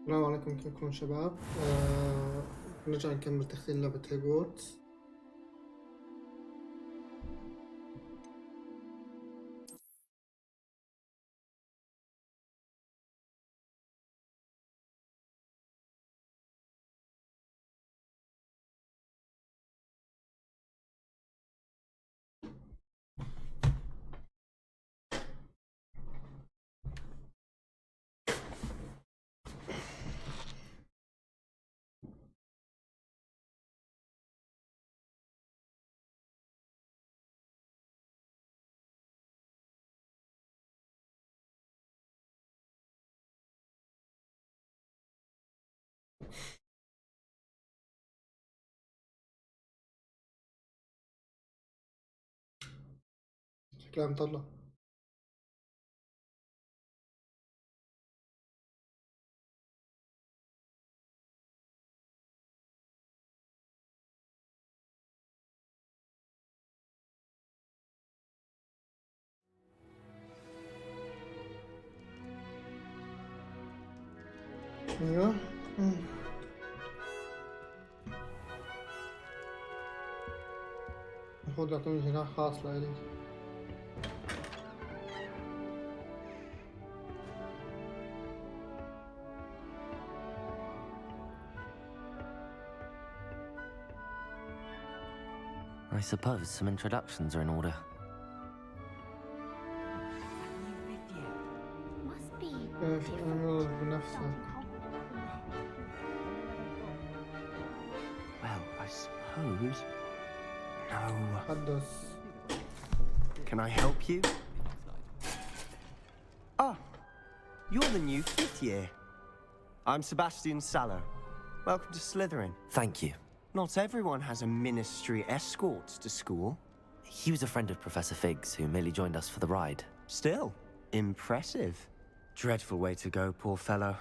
السلام عليكم، كيفكم شباب؟ نرجع نكمل تختيم لعبة هوجورتس. شكلها مطلع. ايوه. المفروض يعطوني جناح خاص لإلي. I suppose some introductions are in order. Must be كيف أعمل بنفسك؟ Well, I suppose. No. حدث. Can I help you? Ah, you're the new 5th year. I'm Sebastian Sallow. Welcome to Slytherin. Thank you. Not everyone has a ministry escort to school. He was a friend of Professor Fig's who merely joined us for the ride. Still, impressive. Dreadful way to go, poor fellow.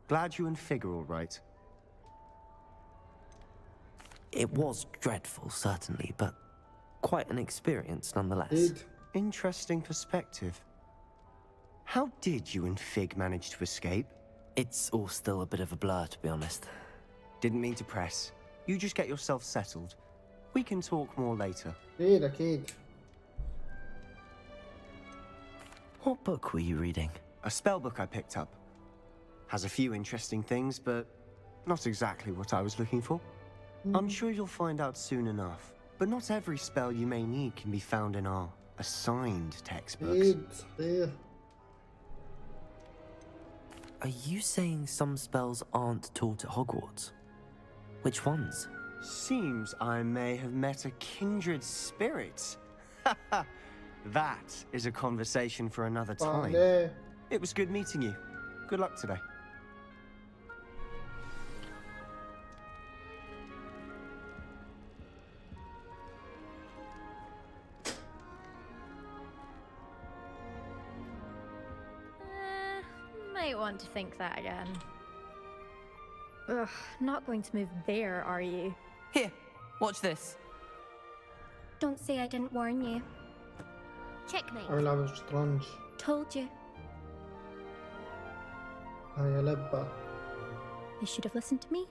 Glad you and Fig are all right. It was dreadful, certainly, but quite an experience nonetheless. أكيد. Interesting perspective. How did you and Fig manage to escape? It's all still a bit of a blur, to be honest. Didn't mean to press. You just get yourself settled. We can talk more later. أكيد أكيد. What book were you reading? A spell book I picked up. Has a few interesting things, but not exactly what I was looking for. I'm sure you'll find out soon enough. But not every spell you may need can be found in our assigned textbooks. أكيد صحيح. Are you saying some spells aren't taught at Hogwarts? Which ones? Seems I may have met a kindred spirit. That is a conversation for another time. ليه؟ It was good meeting you. Good luck today. Might want to think that again. Ugh, not going to move there, are you? Here, watch this. Don't say I didn't warn you. Checkmate. أو لعبة شطرنج. Told you. هاي لعبة. You should have listened to me.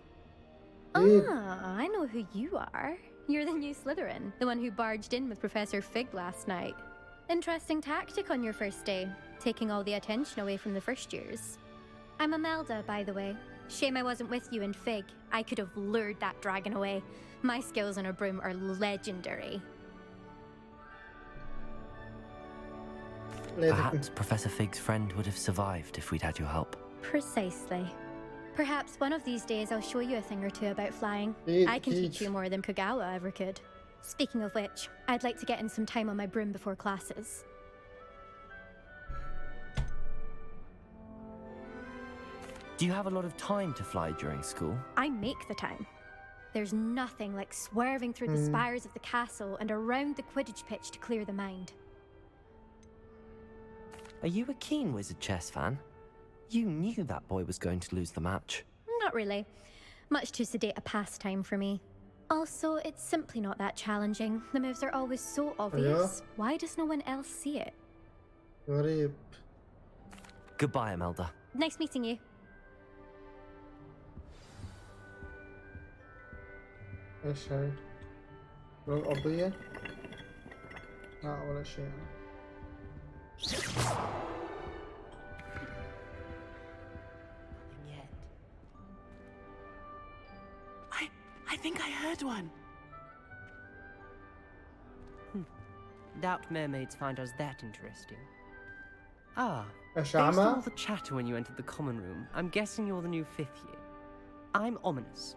أكيد. Ah, I know who you are. You're the new Slytherin, the one who barged in with Professor Fig last night. Interesting tactic on your first day, taking all the attention away from the first years. I'm Imelda, by the way. Shame I wasn't with you in Fig. I could have lured that dragon away. My skills on a broom are legendary. Perhaps Professor Fig's friend would have survived if we'd had your help. Precisely. Perhaps one of these days I'll show you a thing or two about flying. I can teach you more than Kogawa ever could. Speaking of which, I'd like to get in some time on my broom before classes. Do you have a lot of time to fly during school? I make the time. There's nothing like swerving through the spires of the castle and around the Quidditch pitch to clear the mind. Are you a keen Wizard chess fan? You knew that boy was going to lose the match. Not really. Much too sedate a pastime for me. Also, it's simply not that challenging. The moves are always so obvious. Why does no one else see it? غريب. Goodbye, Imelda. Nice meeting you. ايش هاي؟ الأرضية؟ لا ولا شيء. Yet. I think I heard one. Doubt mermaids find us that interesting. Ah, ايش based on all أعمى؟ the chatter when you entered the common room, I'm guessing you're the new 5th year. I'm Ominous.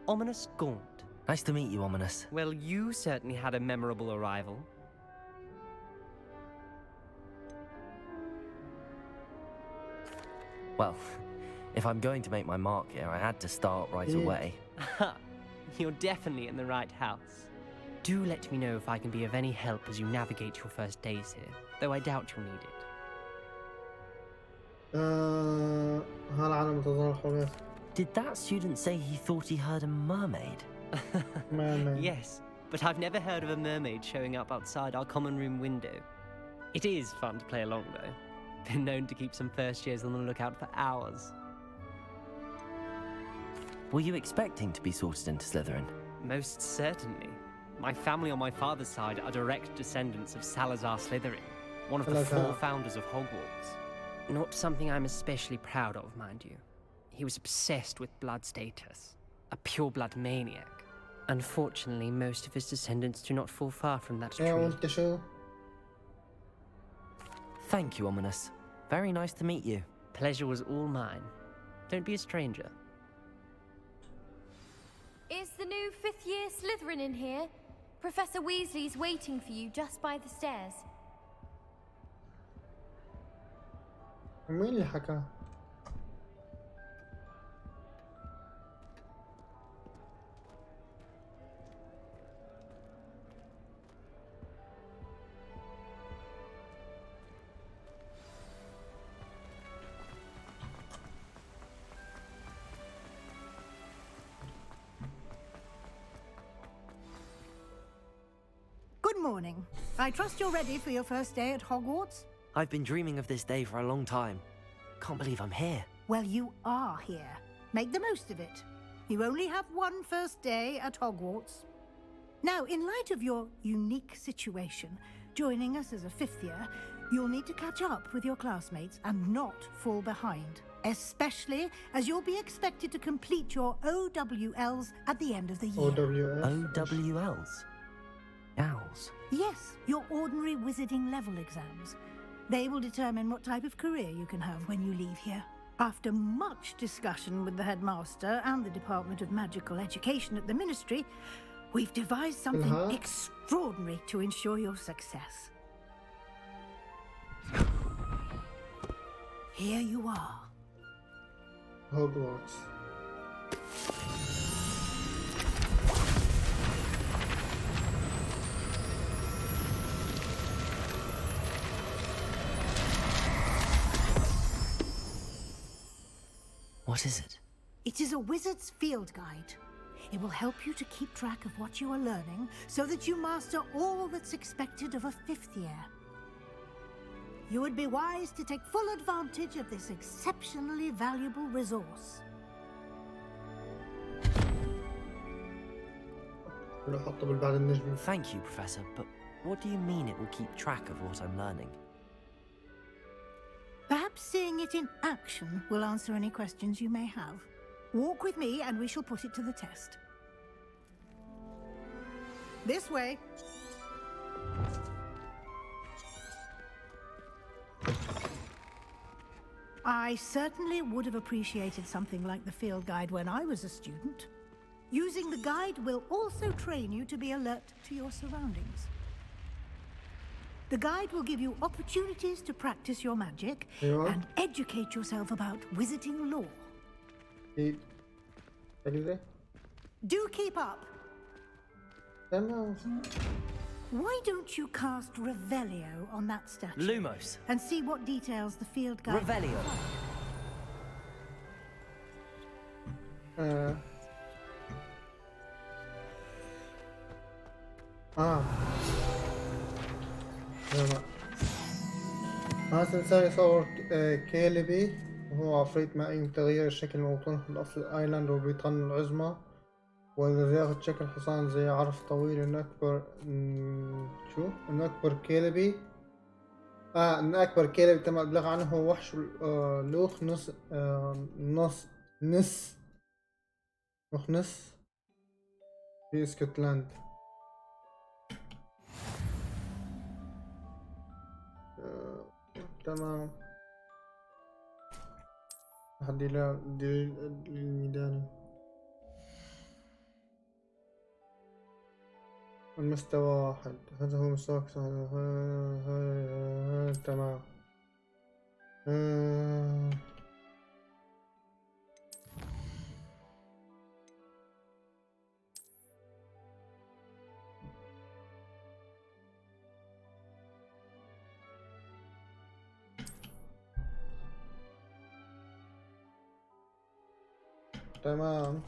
Ominous Gaunt. Nice to meet you, Ominous. Well, you certainly had a memorable arrival. Well, if I'm going to make my mark here, I had to start right away. You're definitely in the right house. Do let me know if I can be of any help as you navigate your first days here, though I doubt you'll need it. هالعالم تظهر الحروف. Did that student say he thought he heard a mermaid? mermaid. Yes, but I've never heard of a mermaid showing up outside our common room window. It is fun to play along, though. Been known to keep some first years on the lookout for hours. Were you expecting to be sorted into Slytherin? Most certainly. My family on my father's side are direct descendants of Salazar Slytherin, one of the 4 founders of Hogwarts. Not something I'm especially proud of, mind you. He was obsessed with blood status, a pure-blood maniac. Unfortunately, most of his descendants do not fall far from that tree. وانت شو؟ Thank you, Ominous. Very nice to meet you. Pleasure was all mine. Don't be a stranger. Is the new 5th year Slytherin in here? Professor Weasley's waiting for you just by the stairs. مين اللي حكى؟ Good morning. I trust you're ready for your first day at Hogwarts? I've been dreaming of this day for a long time. Can't believe I'm here. Well, you are here. Make the most of it. You only have one first day at Hogwarts. Now, in light of your unique situation, joining us as a 5th year, you'll need to catch up with your classmates and not fall behind, especially as you'll be expected to complete your OWLs at the end of the year. OWS. OWLs? Owls? Yes, your ordinary wizarding level exams. They will determine what type of career you can have when you leave here. After much discussion with the headmaster and the Department of Magical Education at the Ministry, we've devised something extraordinary to ensure your success. Here you are. Hogwarts. What is it? It is a wizard's field guide. It will help you to keep track of what you are learning so that you master all that's expected of a 5th year. You would be wise to take full advantage of this exceptionally valuable resource. Thank you, Professor, but what do you mean it will keep track of what I'm learning? Perhaps seeing it in action will answer any questions you may have. Walk with me and we shall put it to the test. This way. I certainly would have appreciated something like the field guide when I was a student. Using the guide will also train you to be alert to your surroundings. The guide will give you opportunities to practice your magic and educate yourself about wizarding lore. Do keep up. Why don't you cast Revelio on that statue? Lumos. And see what details the field guide... Revelio. هذا إنسان يصور كيلبي وهو عفريت مائي متغير الشكل موطنه في الأصل آيلاند وبريطانيا العظمى والذي ياخذ شكل حصان زي عرف طويل إنه أكبر شو؟ إنه أكبر كلبي إن أكبر كلب تم الإبلاغ عنه هو وحش لوخ نص في اسكتلند. تمام. هدي للميداني. المستوى 1 هذا هو مستوى تمام. تمام.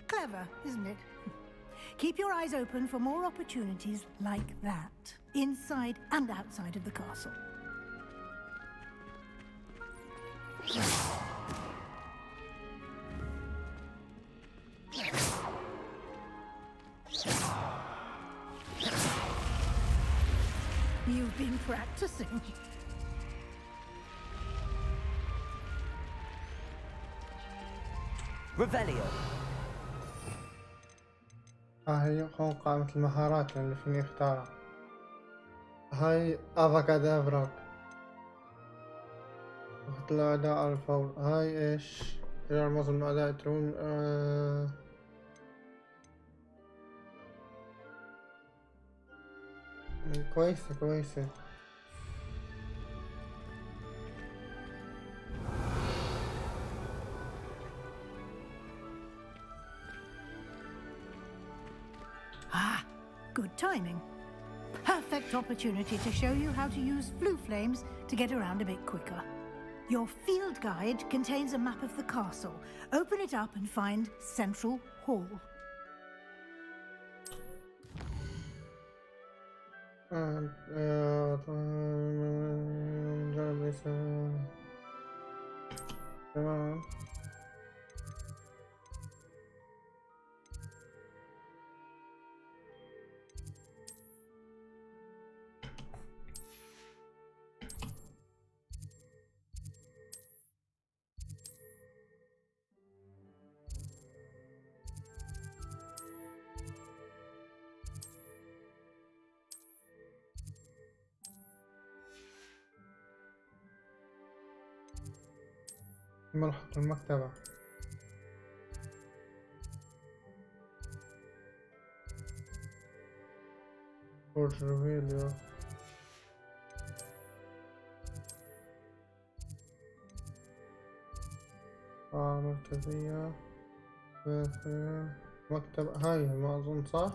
Clever, isn't it? Keep your eyes open for more opportunities like that, inside and outside of the castle. You've been practicing. Revelio. هاي هون قائمة المهارات اللي فيني اختارها. هاي افاكادافراك وقت الأعداء على الفور. هاي ايش؟ يجعل معظم الأعداء يترون كويسة. Good timing. Perfect opportunity to show you how to use flue flames to get around a bit quicker. Your field guide contains a map of the castle. Open it up and find Central Hall. تمام. ملحق المكتبة. برج روفيليو. مركزية. مكتبة هاي ما أظن صح؟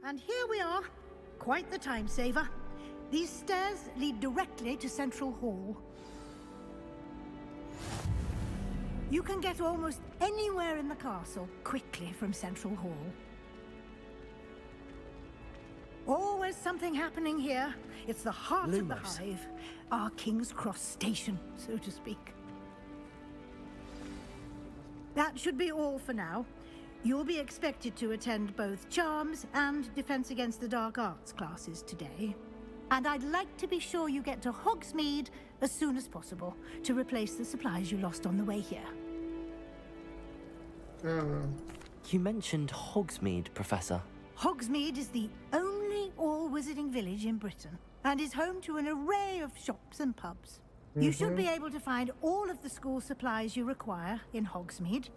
And here we are. Quite the time saver. These stairs lead directly to Central Hall. You can get almost anywhere in the castle quickly from Central Hall. Always something happening here. It's the heart of the hive. Our King's Cross station, so to speak. That should be all for now. You'll be expected to attend both Charms and Defense Against the Dark Arts classes today. And I'd like to be sure you get to Hogsmeade as soon as possible to replace the supplies you lost on the way here. You mentioned Hogsmeade, Professor. Hogsmeade is the only all-wizarding village in Britain and is home to an array of shops and pubs. You should be able to find all of the school supplies you require in Hogsmeade.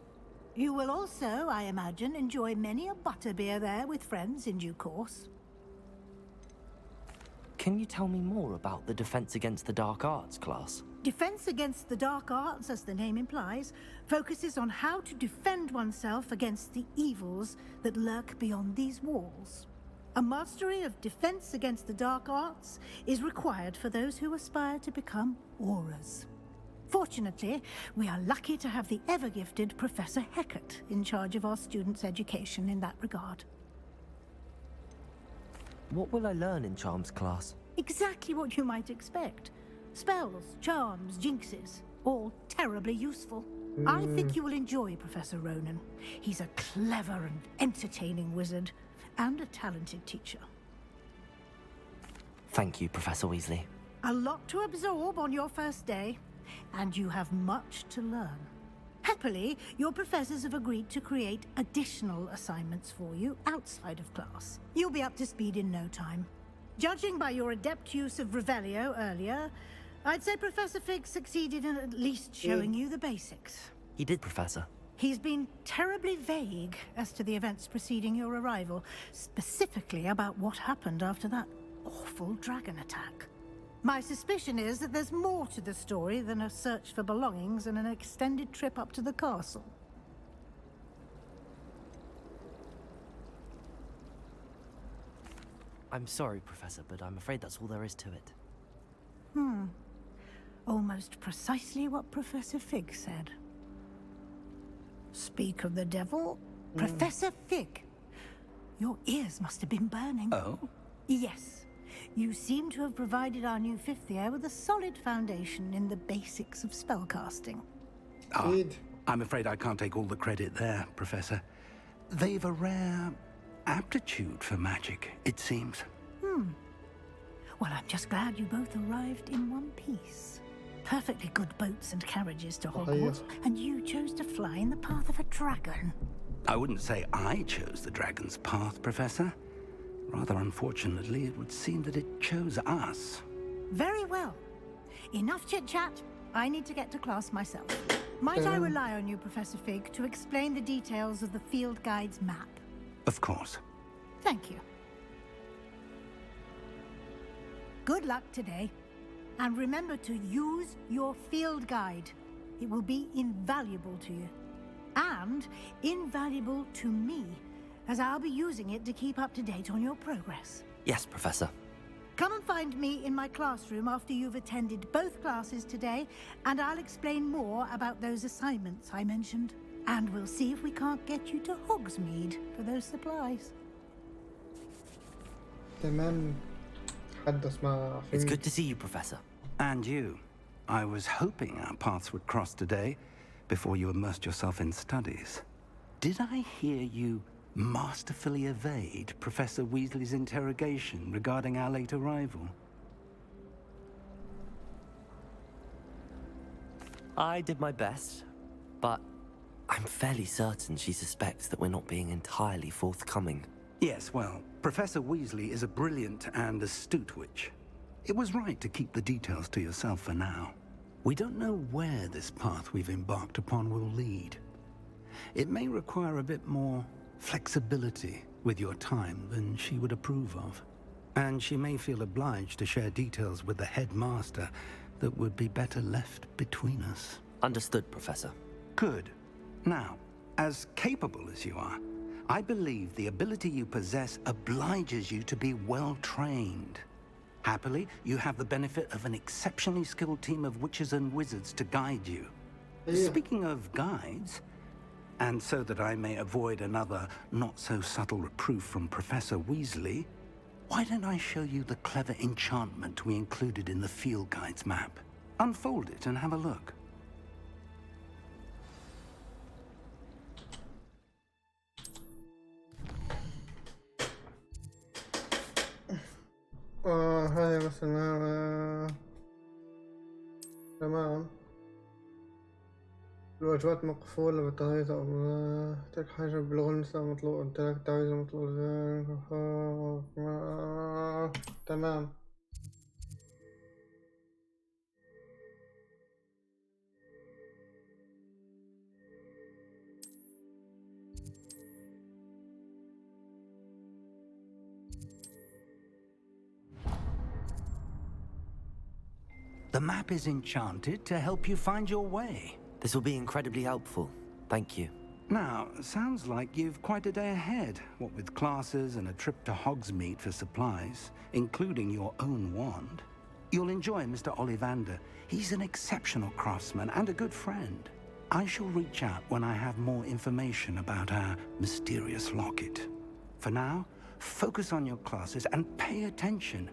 You will also, I imagine, enjoy many a butterbeer there with friends in due course. Can you tell me more about the Defense Against the Dark Arts class? Defense Against the Dark Arts, as the name implies, focuses on how to defend oneself against the evils that lurk beyond these walls. A mastery of Defense Against the Dark Arts is required for those who aspire to become Aurors. Fortunately, we are lucky to have the ever-gifted Professor Hecat in charge of our students' education in that regard. What will I learn in Charms class? Exactly what you might expect. Spells, charms, jinxes, all terribly useful. I think you will enjoy Professor Ronan. He's a clever and entertaining wizard, and a talented teacher. Thank you, Professor Weasley. A lot to absorb on your first day, and you have much to learn. Happily, your professors have agreed to create additional assignments for you outside of class. You'll be up to speed in no time. Judging by your adept use of Revelio earlier, I'd say Professor Fig succeeded in at least showing you the basics. He did, Professor. He's been terribly vague as to the events preceding your arrival, specifically about what happened after that awful dragon attack. My suspicion is that there's more to the story than a search for belongings and an extended trip up to the castle. I'm sorry, Professor, but I'm afraid that's all there is to it. Almost precisely what Professor Fig said. Speak of the devil, Professor Fig. Your ears must have been burning. Oh? Yes. You seem to have provided our new fifth year with a solid foundation in the basics of spellcasting. I'm afraid I can't take all the credit there, Professor. They've a rare aptitude for magic, it seems. Well, I'm just glad you both arrived in one piece. Perfectly good boats and carriages to Hogwarts, and you chose to fly in the path of a dragon. I wouldn't say I chose the dragon's path, Professor. Rather unfortunately, it would seem that it chose us. Very well. Enough chit-chat. I need to get to class myself. Might I rely on you, Professor Fig, to explain the details of the field guide's map? Of course. Thank you. Good luck today. And remember to use your field guide. It will be invaluable to you. And invaluable to me, as I'll be using it to keep up to date on your progress. Yes, Professor. Come and find me in my classroom after you've attended both classes today, and I'll explain more about those assignments I mentioned. And we'll see if we can't get you to Hogsmeade for those supplies. تمام. تحدث مع It's good to see you, Professor. And you. I was hoping our paths would cross today, before you immersed yourself in studies. Did I hear you masterfully evade Professor Weasley's interrogation regarding our late arrival? I did my best, but I'm fairly certain she suspects that we're not being entirely forthcoming. Yes, well, Professor Weasley is a brilliant and astute witch. It was right to keep the details to yourself for now. We don't know where this path we've embarked upon will lead. It may require a bit more flexibility with your time than she would approve of. And she may feel obliged to share details with the headmaster that would be better left between us. Understood, Professor. Good. Now, as capable as you are, I believe the ability you possess obliges you to be well trained. Happily, you have the benefit of an exceptionally skilled team of witches and wizards to guide you. Speaking of guides, and so that I may avoid another not-so-subtle reproof from Professor Weasley, why don't I show you the clever enchantment we included in the field guide's map? Unfold it and have a look. هذه مثلا تمام. الواجبات مقفولة بطريقة أو ترك حاجة بلغة النساء مطلوب، ترك التعويذ المطلوب. تمام. The map is enchanted to help you find your way. This will be incredibly helpful. Thank you. Now, sounds like you've quite a day ahead, what with classes and a trip to Hogsmeade for supplies, including your own wand. You'll enjoy Mr. Ollivander. He's an exceptional craftsman and a good friend. I shall reach out when I have more information about our mysterious locket. For now, focus on your classes and pay attention.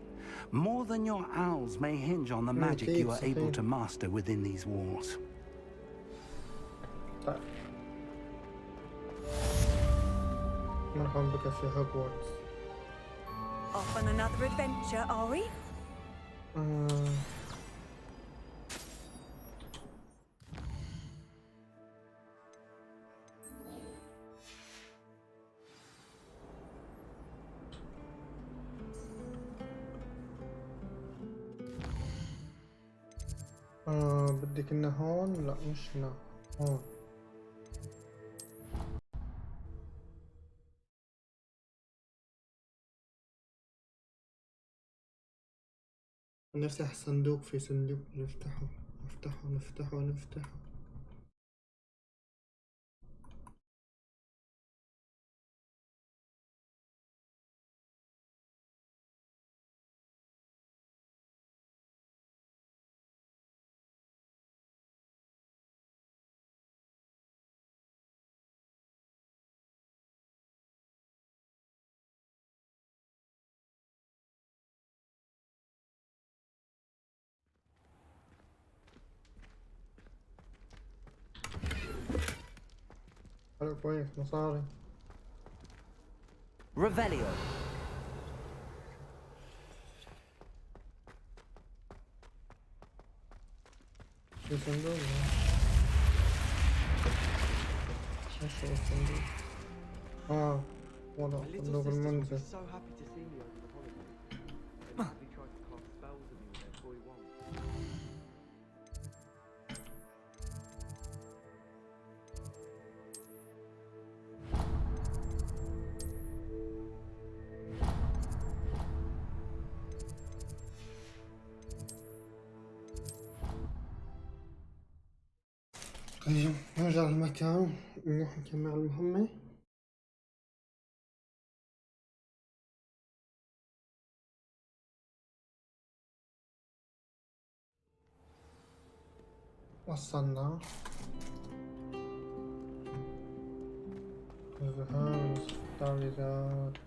More than your owls may hinge on the magic you are able to master within these walls. مرحبا بك في هوجورتس. Off on another adventure, are we? بدك إنه هون؟ لا مش هنا، هون. نفتح صندوق، في صندوق نفتحه نفتحه نفتحه نفتحه. حلو كويس، مصاري. Revelio. في صندوق. ايش هو الصندوق؟ والله صندوق المنزل. طيب نرجع للمكان، نروح نكمل المهمة. وصلنا. الذهاب للتعويذات.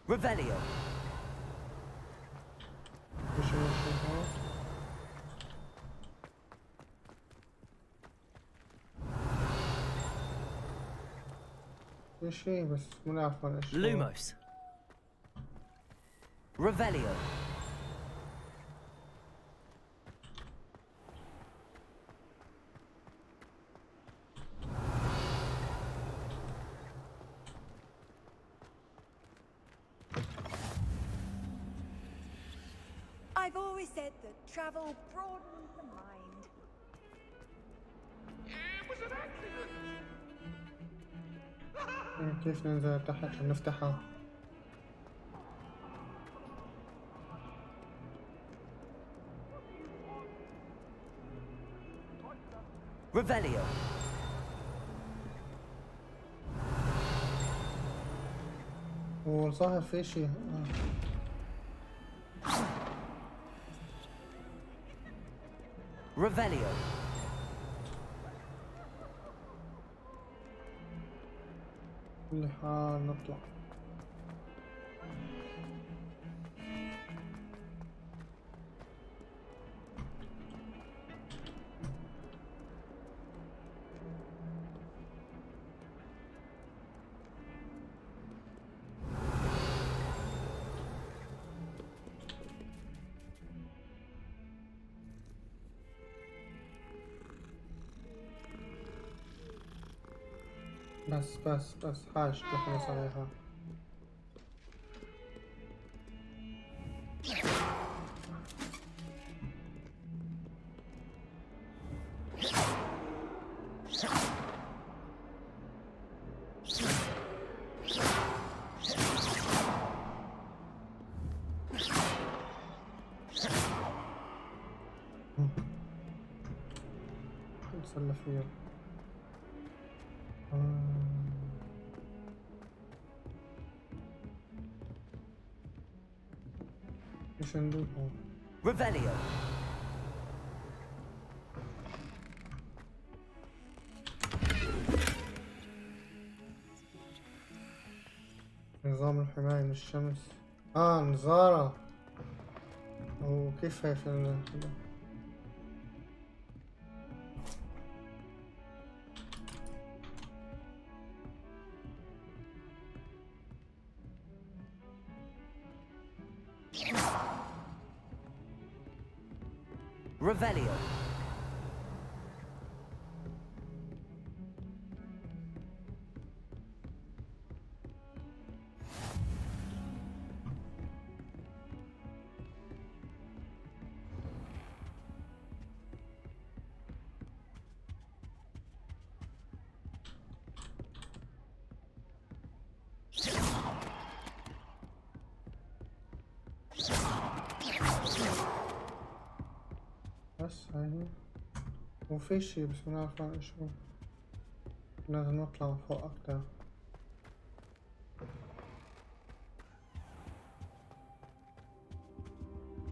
Revelio. في شيء بس ما نعرف عن ايش. Lumos. Revelio. I've always said that travel broadens the mind. It was an accident. كيف ننزل تحت ونفتحها؟ Revelio. والظاهر في شيء. Revelio. كل حال نطلع. بس هاي شكله خلص عليها. نتسلى فيه. ايش ندوقه؟ Revelio. نظام الحماية من الشمس. نظارة. وكيف هي في كده؟ Revelio. بس هاي وفي شي بس ما نعرف ايش هو. لازم نطلع فوق اكتر.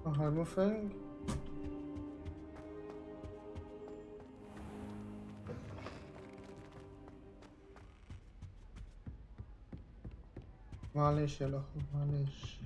هاي موفينج. معليش يا الاخو معليش.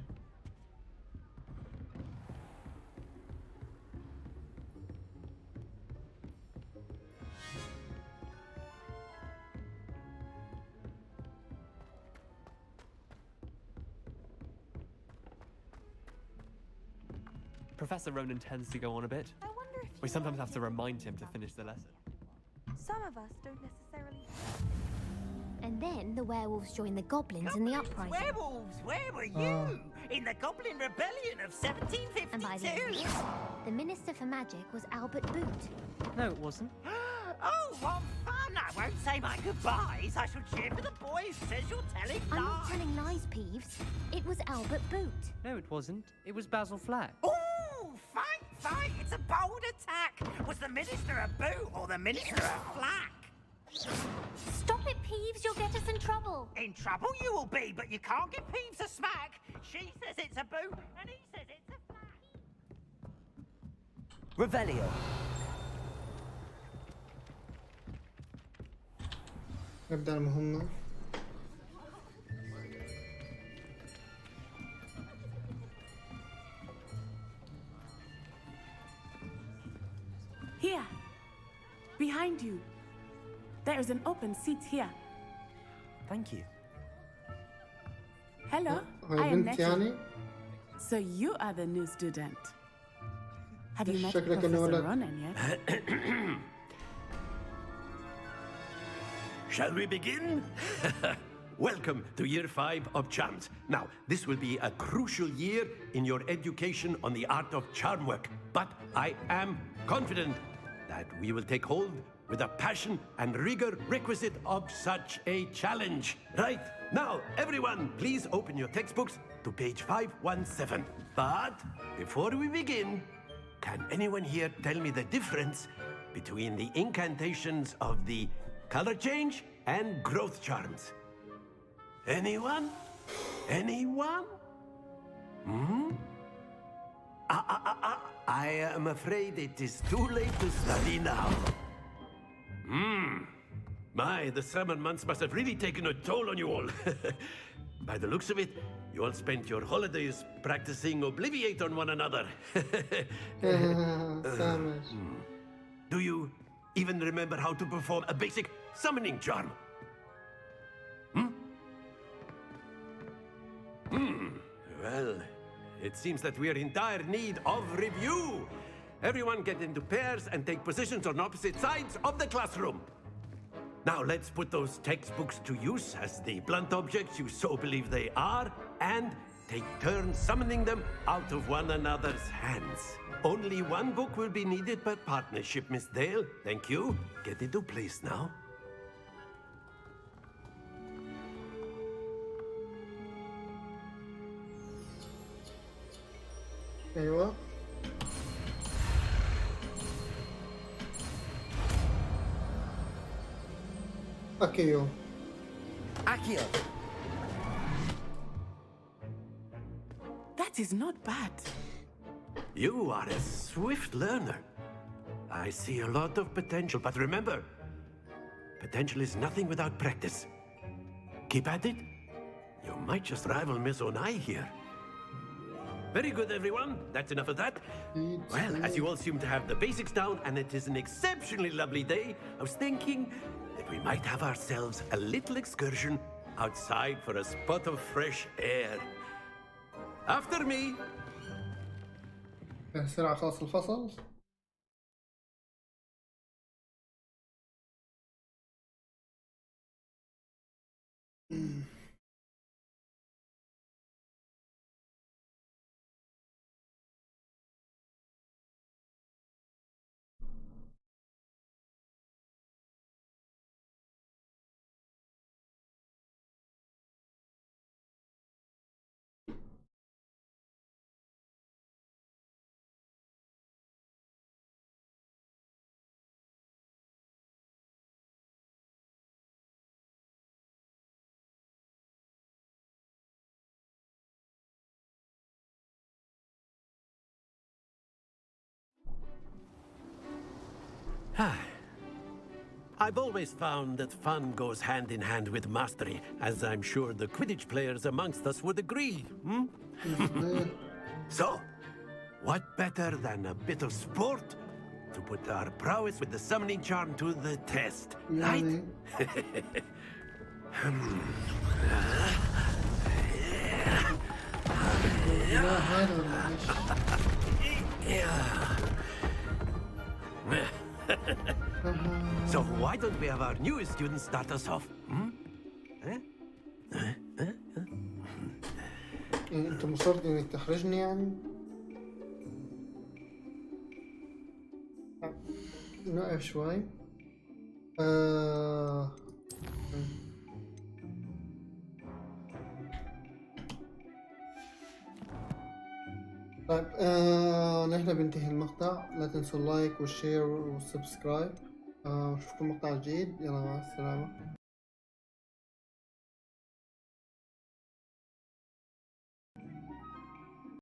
Professor Ronan tends to go on a bit. I wonder if We sometimes have to remind him to finish the lesson. some of us don't necessarily. And then the werewolves joined the goblins in the uprising. Werewolves! Where were you? In the Goblin Rebellion of 1752! And by the end of it, the Minister for Magic was Albert Boot. No, it wasn't. Oh, what fun! I won't say my goodbyes. I shall cheer for the boy who says you're telling I'm lies. not telling lies, Peeves. It was Albert Boot. No, it wasn't. It was Basil Flack. Ooh, fight! It's a bold attack. Was the Minister a boot or the Minister a flack? Stop it, Peeves. You'll get us in trouble. In trouble you will be, but you can't give Peeves a smack. She says it's a boot, and he says it's a flack. Revelio. نبدأ المهمة. Here, behind you. There is an open seat here. Thank you. Hello, I هاي am بنت Nettie. يعني؟ So you are the new student. Have you met شكلك إنه Professor ولد. Ronan yet? Shall we begin? Welcome to Year 5 of Charms. Now, this will be a crucial year in your education on the art of charm work. But I am confident that we will take hold with the passion and rigor requisite of such a challenge. Right, now, everyone, please open your textbooks to page 517. But before we begin, can anyone here tell me the difference between the incantations of the color change and growth charms? Anyone? Anyone? I am afraid it is too late to study now. My, the summer months must have really taken a toll on you all. By the looks of it, you all spent your holidays practicing Obliviate on one another. سامج. Do you even remember how to perform a basic summoning charm? Well, it seems that we are in dire need of review. Everyone get into pairs and take positions on opposite sides of the classroom. Now let's put those textbooks to use as the blunt objects you so believe they are, and take turns summoning them out of one another's hands. Only one book will be needed per partnership, Miss Dale. Thank you. Get into place now. ايوه اكيو Accio! That is not bad. You are a swift learner. I see a lot of potential, but remember, potential is nothing without practice. Keep at it. You might just rival Miss Onai here. Very good, everyone. That's enough of that. Well, as you all seem to have the basics down, and it is an exceptionally lovely day, I was thinking that we might have ourselves a little excursion outside for a spot of fresh air. After me. بسرعة خلص الفصل. I've always found that fun goes hand in hand with mastery, as I'm sure the Quidditch players amongst us would agree. So, what better than a bit of sport to put our prowess with the summoning charm to the test, right? So why don't we have our newest student start us off? انت مصر انك تحرجني يعني؟ نقف شوي. طيب نحن بنتهي المقطع. لا تنسوا اللايك والشير والسبسكرايب. اشوفكم مقطع جديد. يلا مع السلامة.